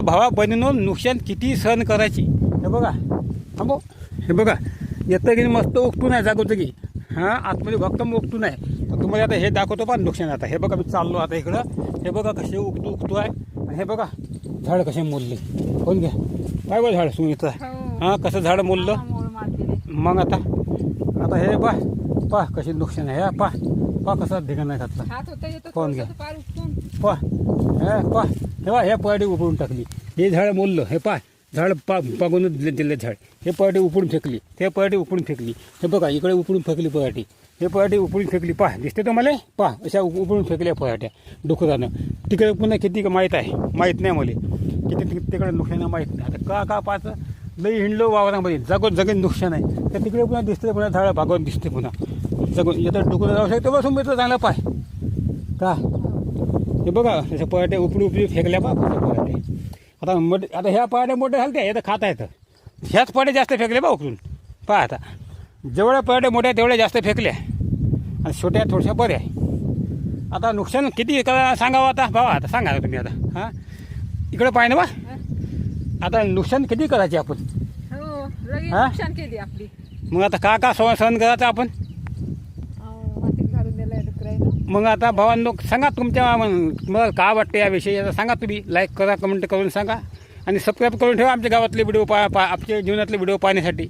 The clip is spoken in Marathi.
भावा बहिणींनो, नुकसान किती सहन करायची. हे बघा थांबो, हे बघा येतं की मस्त उकटून आहे जागोजागी. हां, आतमध्ये भक्कम उकटून आहे. तर तुम्हाला आता हे दाखवतो पण नुकसान. आता हे बघा मी चाललो आता इकडं. हे बघा कसे उकटू आहे. आणि हे बघा झाड कसे मोडले. कोण घ्या काय बघ झाड सुनीचं. हां, कसं झाड मोडलं. मग आता हे पा कशी नुकसान आहे. पा कसं धिगाणा घातला. कोण घ्या पा हे पहाटे उपडून टाकली. हे झाड मोडलं. हे झाड पागूनच दिले झाड. हे पहाटे उपडून फेकली. ते पहाटे उपडून फेकली. हे बघा इकडे उपडून फेकली पहाटे. हे पहाटे उपडून फेकली. दिसते तो मला. अशा उपडून फेकल्या पहाट्या डुकरानं. तिकडे पुन्हा किती माहीत आहे माहीत नाही मला. किती तिकडे नुकसान माहीत नाही. आता का पाहतं लई हिंडलो वावरामध्ये जगेन नुकसान आहे. तर तिकडे पुन्हा दिसते पुन्हा झाडं भागवून दिसते पुन्हा जगून येतं डुकरं जाऊ शकतो. बसून मिळतं चांगला पाय का. हे बघा तसं पहाटे उपडी फेकल्या पहाटे. आता ह्या पहाट्या मोठ्या झाल्या त्या खाता येतं. ह्याच पहाटे जास्त फेकल्या उकळून. आता जेवढ्या पहाटे मोठ्या तेवढ्या जास्त फेकल्या आणि छोट्या थोड्याशा बऱ्या. आता नुकसान किती करा सांगावं आता भावा. आता सांगा तुम्ही आता. हां, इकडे पाय ना बा. आता नुकसान किती करायचे आपण. नुकसान केली आपली. मग आता का सहन करायचं आपण. मग आता भावांनो सांगा तुमच्या मला काय वाटतं याविषयी. आता सांगा तुम्ही. लाईक करा, कमेंट करून सांगा आणि सबस्क्राईब करून ठेवा आमच्या गावातले व्हिडिओ आमच्या जीवनातले व्हिडिओ पाहण्यासाठी.